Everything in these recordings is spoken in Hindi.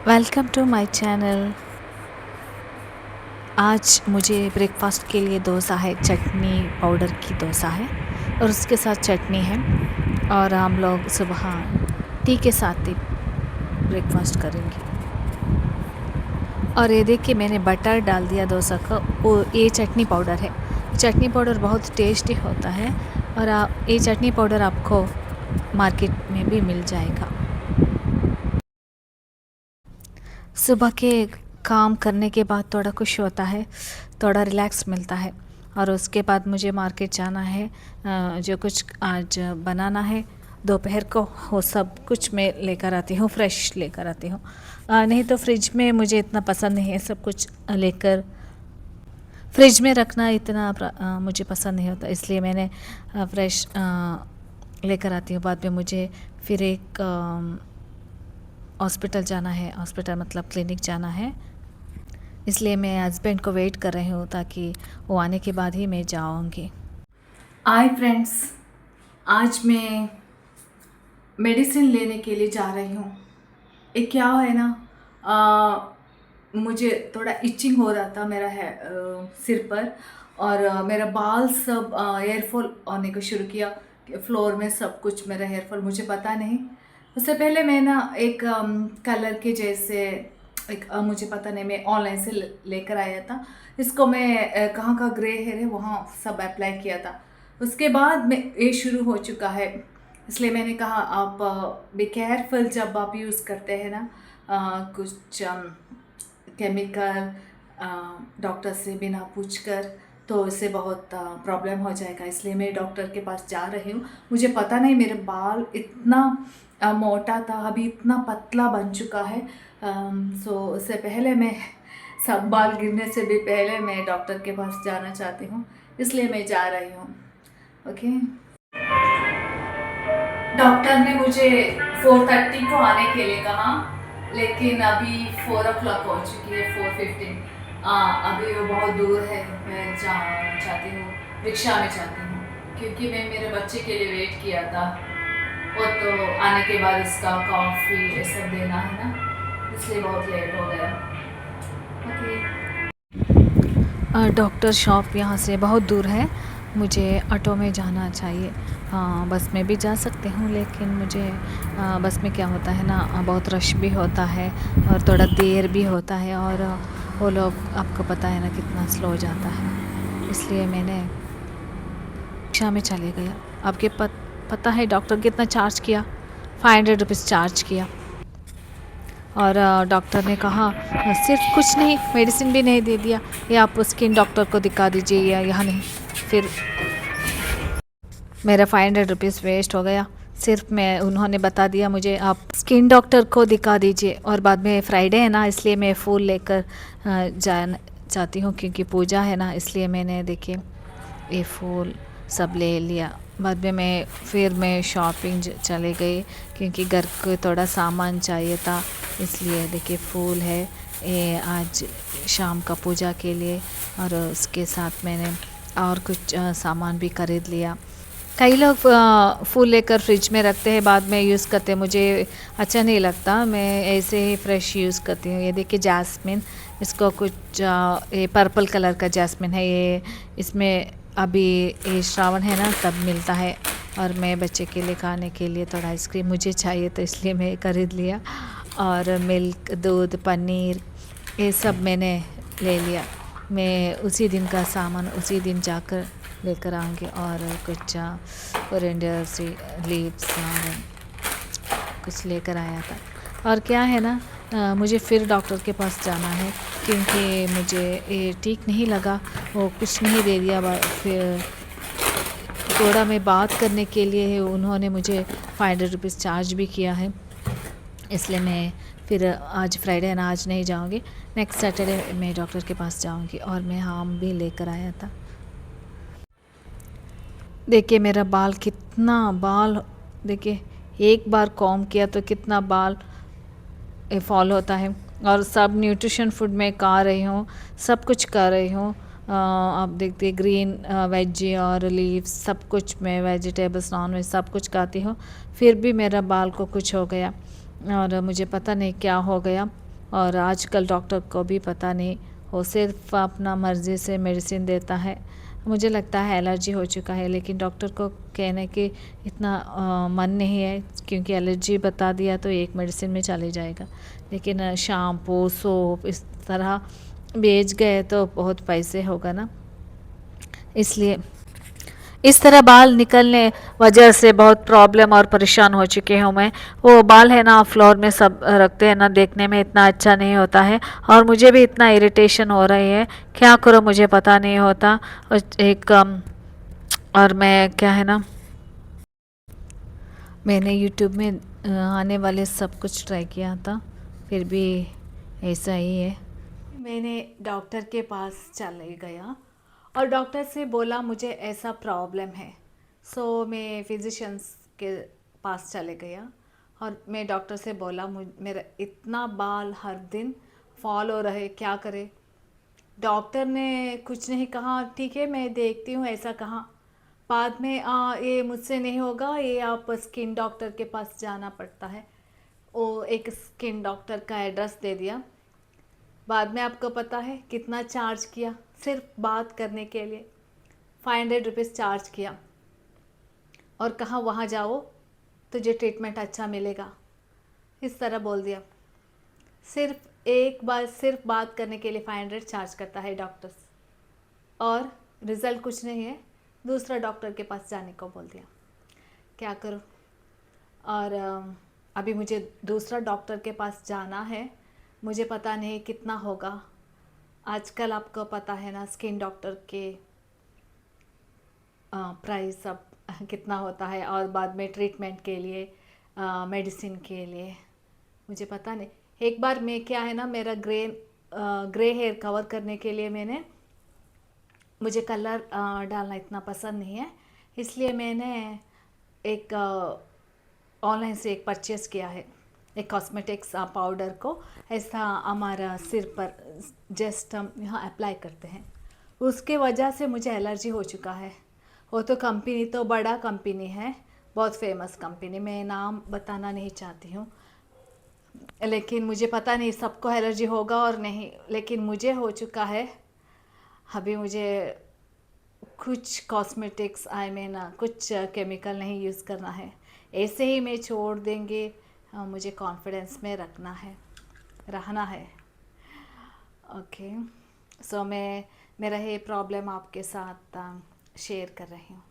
Welcome to my channel. आज मुझे ब्रेकफास्ट के लिए डोसा है, चटनी पाउडर की डोसा है और उसके साथ चटनी है। और हम लोग सुबह टी के साथ ही ब्रेकफास्ट करेंगे। और ये देखिए मैंने बटर डाल दिया डोसा का। वो ये चटनी पाउडर है। चटनी पाउडर बहुत टेस्टी होता है और ये चटनी पाउडर आपको मार्केट में भी मिल जाएगा। सुबह के काम करने के बाद थोड़ा खुश होता है, थोड़ा रिलैक्स मिलता है। और उसके बाद मुझे मार्केट जाना है, जो कुछ आज बनाना है दोपहर को वो सब कुछ मैं लेकर आती हूँ, फ्रेश लेकर आती हूँ। नहीं तो फ्रिज में मुझे इतना पसंद नहीं है सब कुछ लेकर फ्रिज में रखना, इतना मुझे पसंद नहीं होता। इसलिए मैंने फ्रेश लेकर आती हूँ। बाद में मुझे फिर एक हॉस्पिटल जाना है, हॉस्पिटल मतलब क्लिनिक जाना है। इसलिए मैं हस्बैंड को वेट कर रही हूँ ताकि वो आने के बाद ही मैं जाऊँगी। हाय फ्रेंड्स, आज मैं मेडिसिन लेने के लिए जा रही हूँ। ये क्या है ना, मुझे थोड़ा इचिंग हो रहा था मेरा है सिर पर। और मेरा बाल सब हेयरफॉल होने को शुरू किया। फ्लोर में सब कुछ मेरा हेयरफॉल, मुझे पता नहीं। उससे पहले मैं ना एक कलर के जैसे एक मुझे पता नहीं, मैं ऑनलाइन से लेकर आया था। इसको मैं कहाँ का ग्रे हेयर है वहाँ सब अप्लाई किया था। उसके बाद में ये शुरू हो चुका है। इसलिए मैंने कहा आप बी केयरफुल जब आप यूज़ करते हैं ना कुछ केमिकल, डॉक्टर से बिना पूछकर, तो इससे बहुत प्रॉब्लम हो जाएगा। इसलिए मैं डॉक्टर के पास जा रही हूँ। मुझे पता नहीं मेरे बाल इतना मोटा था, अभी इतना पतला बन चुका है। सो उससे पहले मैं सब बाल गिरने से भी पहले मैं डॉक्टर के पास जाना चाहती हूँ, इसलिए मैं जा रही हूँ। ओके। डॉक्टर ने मुझे 4:30 को आने के लिए कहा, लेकिन अभी 4 o'clock हो चुकी है, 4:15। अभी वो बहुत दूर है। मैं चाहती हूँ रिक्शा में चाहती हूँ, क्योंकि मैं मेरे बच्चे के लिए वेट किया था। वो तो आने के बाद इसका कॉफ़ी ये सब देना है ना, इसलिए बहुत लेट हो गया। ओके। डॉक्टर शॉप यहाँ से बहुत दूर है, मुझे ऑटो में जाना चाहिए। बस में भी जा सकते हूँ, लेकिन मुझे बस में क्या होता है ना, बहुत रश भी होता है और थोड़ा देर भी होता है। और वो लोग आपको पता है ना कितना स्लो जाता है। इसलिए मैंने रिक्शा में चले गया। आपके पता है डॉक्टर कितना चार्ज किया? 500 रुपीज़ चार्ज किया। और डॉक्टर ने कहा सिर्फ कुछ नहीं, मेडिसिन भी नहीं दे दिया, ये आप स्किन डॉक्टर को दिखा दीजिए या यहाँ नहीं। फिर मेरा 500 रुपीज़ वेस्ट हो गया। सिर्फ मैं उन्होंने बता दिया मुझे आप स्किन डॉक्टर को दिखा दीजिए। और बाद में फ्राइडे है ना, इसलिए मैं फूल लेकर जाना चाहती हूँ, क्योंकि पूजा है ना, इसलिए मैंने देखिए ये फूल सब ले लिया। बाद में मैं शॉपिंग चले गई, क्योंकि घर को थोड़ा सामान चाहिए था। इसलिए देखिए फूल है ये आज शाम का पूजा के लिए। और उसके साथ मैंने और कुछ सामान भी ख़रीद लिया। कई लोग फूल लेकर फ्रिज में रखते हैं, बाद में यूज़ करते हैं। मुझे अच्छा नहीं लगता, मैं ऐसे ही फ्रेश यूज़ करती हूँ। ये देखिए जैस्मिन, इसको कुछ ये पर्पल कलर का जैस्मिन है ये। इसमें अभी ये श्रावण है ना तब मिलता है। और मैं बच्चे के लिए खाने के लिए थोड़ा आइसक्रीम मुझे चाहिए, तो इसलिए मैं खरीद लिया। और मिल्क, दूध, पनीर ये सब मैंने ले लिया। मैं उसी दिन का सामान उसी दिन जाकर लेकर आऊँगी। और कुछ कोरिएंडर सी लीव्स और कुछ लेकर आया था। और क्या है ना, मुझे फिर डॉक्टर के पास जाना है, क्योंकि मुझे ये ठीक नहीं लगा, वो कुछ नहीं दे दिया। फिर थोड़ा मैं बात करने के लिए उन्होंने मुझे 500 रुपीज़ चार्ज भी किया है। इसलिए मैं फिर आज फ्राइडे है ना, आज नहीं जाऊंगी, नेक्स्ट सैटरडे मैं डॉक्टर के पास जाऊंगी। और मैं आम भी लेकर आया था। देखिए मेरा बाल देखिए, एक बार कॉम किया तो कितना बाल फॉल होता है। और सब न्यूट्रिशन फूड में खा रही हूँ, सब कुछ कर रही हूँ। आप देखते ग्रीन वेजी और लीव्स सब कुछ, मैं वेजिटेबल्स नॉन वेज सब कुछ खाती हूँ। फिर भी मेरा बाल को कुछ हो गया और मुझे पता नहीं क्या हो गया। और आजकल डॉक्टर को भी पता नहीं, वो सिर्फ अपना मर्ज़ी से मेडिसिन देता है। मुझे लगता है एलर्जी हो चुका है, लेकिन डॉक्टर को कहने की इतना मन नहीं है, क्योंकि एलर्जी बता दिया तो एक मेडिसिन में चले जाएगा। लेकिन शैम्पू, सोप इस तरह बेच गए तो बहुत पैसे होगा ना, इसलिए इस तरह बाल निकलने वजह से बहुत प्रॉब्लम और परेशान हो चुके हूँ मैं। वो बाल है ना फ्लोर में सब रखते हैं ना, देखने में इतना अच्छा नहीं होता है, और मुझे भी इतना इरिटेशन हो रही है, क्या करो मुझे पता नहीं होता। और मैं क्या है ना, मैंने यूट्यूब में आने वाले सब कुछ ट्राई किया था, फिर भी ऐसा ही है। मैंने डॉक्टर के पास चले गया और डॉक्टर से बोला मुझे ऐसा प्रॉब्लम है। सो मैं फिजिशियंस के पास चले गया और मैं डॉक्टर से बोला मेरा इतना बाल हर दिन फॉल हो रहे, क्या करे। डॉक्टर ने कुछ नहीं कहा, ठीक है मैं देखती हूँ, ऐसा कहा। बाद में ये मुझसे नहीं होगा, ये आप स्किन डॉक्टर के पास जाना पड़ता है। वो एक स्किन डॉक्टर का एड्रेस दे दिया। बाद में आपको पता है कितना चार्ज किया, सिर्फ बात करने के लिए 500 रुपीज़ चार्ज किया, और कहा वहाँ जाओ तुझे ट्रीटमेंट अच्छा मिलेगा, इस तरह बोल दिया। सिर्फ एक बार सिर्फ बात करने के लिए 500 चार्ज करता है डॉक्टर्स, और रिज़ल्ट कुछ नहीं है, दूसरा डॉक्टर के पास जाने को बोल दिया। क्या करूँ। और अभी मुझे दूसरा डॉक्टर के पास जाना है, मुझे पता नहीं कितना होगा। आजकल आपको पता है ना स्किन डॉक्टर के प्राइस सब कितना होता है, और बाद में ट्रीटमेंट के लिए मेडिसिन के लिए मुझे पता नहीं। एक बार मैं क्या है ना, मेरा ग्रे हेयर कवर करने के लिए मुझे कलर डालना इतना पसंद नहीं है, इसलिए मैंने एक ऑनलाइन से एक परचेज़ किया है, एक कॉस्मेटिक्स पाउडर को ऐसा हमारा सिर पर जस्ट हम यहाँ अप्लाई करते हैं। उसके वजह से मुझे एलर्जी हो चुका है। वो तो कंपनी तो बड़ा कंपनी है, बहुत फेमस कंपनी, मैं नाम बताना नहीं चाहती हूँ, लेकिन मुझे पता नहीं सबको एलर्जी होगा और नहीं, लेकिन मुझे हो चुका है। अभी मुझे कुछ कॉस्मेटिक्स कुछ केमिकल नहीं यूज़ करना है, ऐसे ही मैं छोड़ देंगे। मुझे कॉन्फिडेंस में रहना है। ओके, सो मैं मेरा ये प्रॉब्लम आपके साथ शेयर कर रही हूँ।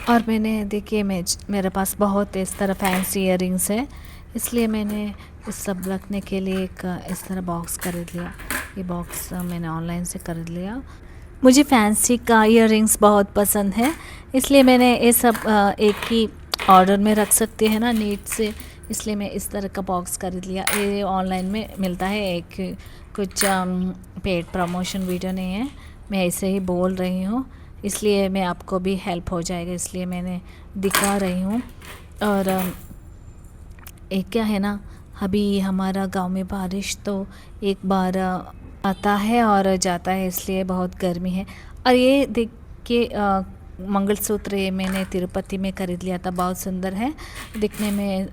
और मैंने देखिए मेरे पास बहुत इस तरह फैंसी इयररिंग्स है, इसलिए मैंने इस सब रखने के लिए एक इस तरह बॉक्स खरीद लिया। ये बॉक्स मैंने ऑनलाइन से खरीद लिया। मुझे फैंसी का इयररिंग्स बहुत पसंद है, इसलिए मैंने ये सब एक ही ऑर्डर में रख सकते हैं ना नीट से, इसलिए मैं इस तरह का बॉक्स खरीद लिया। ये ऑनलाइन में मिलता है, एक कुछ पेड प्रमोशन वीडियो नहीं है, मैं ऐसे ही बोल रही हूँ, इसलिए मैं आपको भी हेल्प हो जाएगा, इसलिए मैंने दिखा रही हूँ। और एक क्या है ना, अभी हमारा गांव में बारिश तो एक बार आता है और जाता है, इसलिए बहुत गर्मी है। और ये देख के मंगलसूत्र ये मैंने तिरुपति में खरीद लिया था, बहुत सुंदर है, दिखने में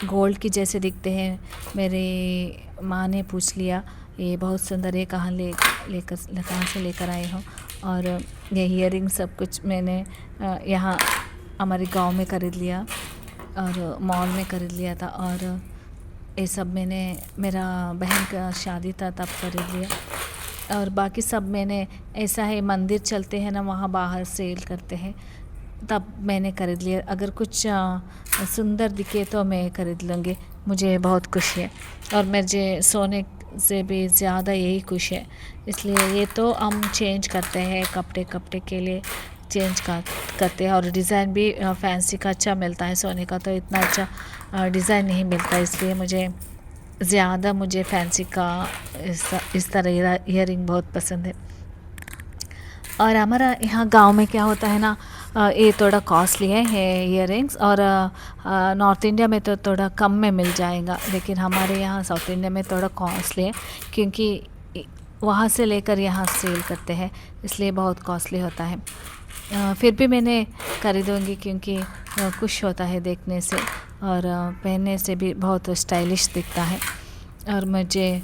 गोल्ड की जैसे दिखते हैं। मेरी माँ ने पूछ लिया ये बहुत सुंदर है, कहाँ से लेकर आए हो। और ये ईयरिंग सब कुछ मैंने यहाँ हमारे गांव में खरीद लिया और मॉल में खरीद लिया था। और ये सब मैंने मेरा बहन का शादी था तब खरीद लिया। और बाकी सब मैंने ऐसा है, मंदिर चलते हैं ना वहाँ बाहर सेल करते हैं, तब मैंने खरीद लिया। अगर कुछ सुंदर दिखे तो मैं खरीद लूँगी, मुझे बहुत खुशी है। और मुझे सोने से भी ज़्यादा यही खुश है, इसलिए ये तो हम चेंज करते हैं, कपड़े के लिए चेंज करते हैं। और डिज़ाइन भी फैंसी का अच्छा मिलता है, सोने का तो इतना अच्छा डिज़ाइन नहीं मिलता, इसलिए मुझे फैंसी का इस तरह ईयरिंग बहुत पसंद है। और हमारा यहाँ गांव में क्या होता है ना, ये थोड़ा कॉस्टली है ईयरिंग्स, और नॉर्थ इंडिया में तो थोड़ा कम में मिल जाएगा, लेकिन हमारे यहाँ साउथ इंडिया में थोड़ा कॉस्टली है, क्योंकि वहाँ से लेकर यहाँ सेल करते हैं, इसलिए बहुत कॉस्टली होता है। फिर भी मैंने खरीदूँगी क्योंकि खुश होता है देखने से और पहनने से भी बहुत स्टाइलिश दिखता है। और मुझे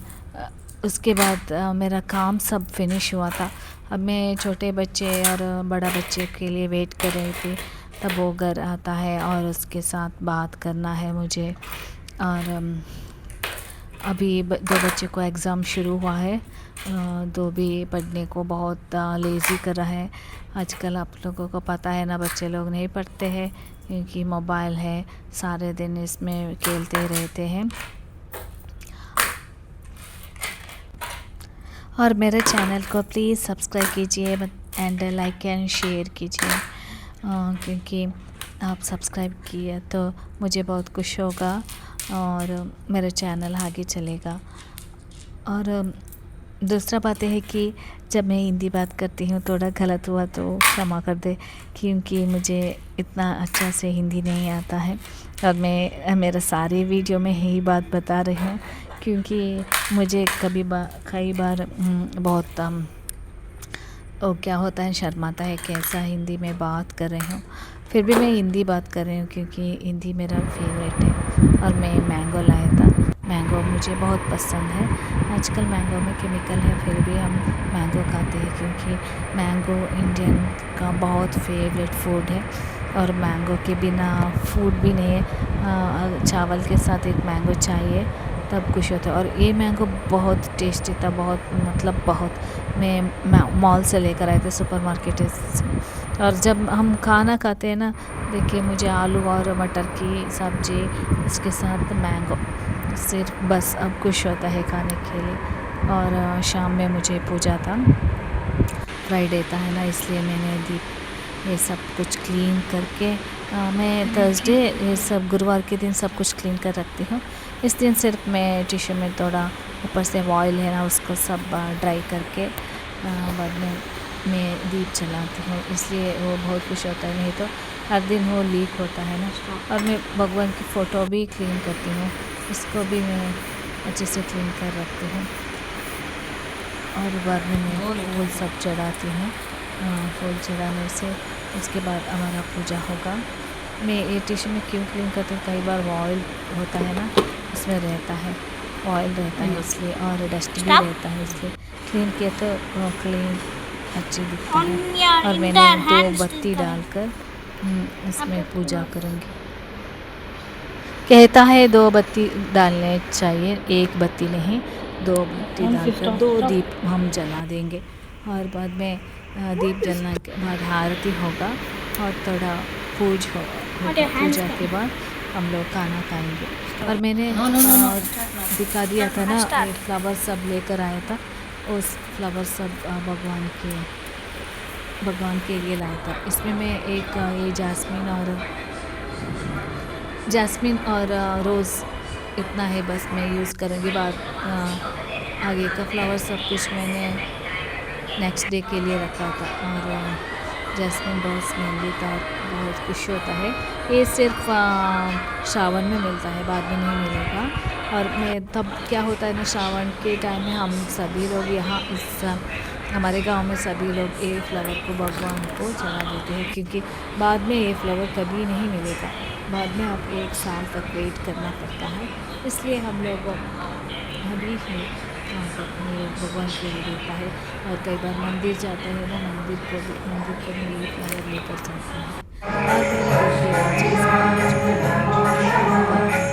उसके बाद मेरा काम सब फिनिश हुआ था। अब मैं छोटे बच्चे और बड़ा बच्चे के लिए वेट कर रही थी, तब वो घर आता है और उसके साथ बात करना है मुझे। और अभी दो बच्चे को एग्ज़ाम शुरू हुआ है, दो भी पढ़ने को बहुत लेज़ी कर रहा है। आजकल आप लोगों को पता है ना, बच्चे लोग नहीं पढ़ते हैं क्योंकि मोबाइल है, सारे दिन इसमें खेलते रहते हैं। और मेरे चैनल को प्लीज़ सब्सक्राइब कीजिए एंड लाइक एंड शेयर कीजिए, क्योंकि आप सब्सक्राइब किए तो मुझे बहुत खुश होगा और मेरा चैनल आगे चलेगा। और दूसरा बात यह है कि जब मैं हिंदी बात करती हूँ थोड़ा गलत हुआ तो क्षमा कर दे, क्योंकि मुझे इतना अच्छा से हिंदी नहीं आता है। और मैं मेरा सारे वीडियो में यही बात बता रही हूँ क्योंकि मुझे कई बार बहुत वो क्या होता है, शर्माता है कैसा हिंदी में बात कर रही हूँ। फिर भी मैं हिंदी बात कर रही हूँ क्योंकि हिंदी मेरा फेवरेट है। और मैं मैंगो लाया था, मैंगो मुझे बहुत पसंद है। आजकल मैंगो में केमिकल है, फिर भी हम मैंगो खाते हैं क्योंकि मैंगो इंडियन का बहुत फेवरेट फूड है। और मैंगो के बिना फूड भी नहीं है। चावल के साथ एक मैंगो चाहिए तब खुश होता है। और ये मैंगो बहुत टेस्टी था, बहुत मैं मॉल से लेकर आए थे, सुपरमार्केट से। और जब हम खाना खाते हैं ना, देखिए मुझे आलू और मटर की सब्ज़ी, इसके साथ मैंगो, सिर्फ बस अब खुश होता है खाने के लिए। और शाम में मुझे पूजा था, फ्राइडे था है ना, इसलिए मैंने ये सब कुछ क्लीन करके मैं थर्सडे ये सब गुरुवार के दिन सब कुछ क्लीन कर रखती हूँ। इस दिन सिर्फ मैं टिश्यू में थोड़ा ऊपर से ऑयल है ना, उसको सब ड्राई करके बाद में मैं दीप जलाती हूँ, इसलिए वो बहुत खुश होता है। नहीं तो हर दिन वो लीक होता है ना। और मैं भगवान की फ़ोटो भी क्लीन करती हूँ, इसको भी मैं अच्छे से क्लीन कर रखती हूँ। और बाद में मैं फूल सब चढ़ाती हूँ। फूल चढ़ाने से उसके बाद हमारा पूजा होगा। मैं ये टिश्यू में क्यों क्लीन करती हूँ, कई बार ऑयल होता है ना, उसमें रहता है, ऑयल रहता है इसलिए, और डस्ट भी रहता है, इसलिए क्लीन किया तो क्लीन अच्छी दिखती है। और मैंने 2 बत्ती डालकर इसमें पूजा करूँगी। कहता है 2 बत्ती डालने चाहिए, 1 बत्ती नहीं, 2 बत्ती डालकर 2 दीप हम जला देंगे। और बाद में दीप जलने के बाद आरती होगा और थोड़ा पूजा के बाद हम लोग खाना खाएंगे। और मैंने दिखा दिया था ना, फ्लावर सब लेकर आया था, उस फ्लावर सब भगवान के लिए लाया था। इसमें मैं एक ये जास्मिन और रोज़ इतना है बस मैं यूज़ करूँगी। बाद आगे का फ्लावर सब कुछ मैंने नेक्स्ट डे के लिए रखा था। और जैस्मिन बहुत स्मेली था और बहुत खुश होता है। ये सिर्फ श्रावण में मिलता है, बाद में नहीं मिलेगा। और मैं तब क्या होता है ना, श्रावण के टाइम में हम सभी लोग यहाँ हमारे गांव में सभी लोग ये फ्लावर को भगवान को चढ़ा देते हैं, क्योंकि बाद में ये फ्लावर कभी नहीं मिलेगा, बाद में आप 1 साल तक वेट करना पड़ता है। इसलिए हम लोग अभी ही भगवान के लिए देता है। और कई बार मंदिर जाता है ना, मंदिर को भी ये फ्लावर लेकर जाते हैं। और मेरे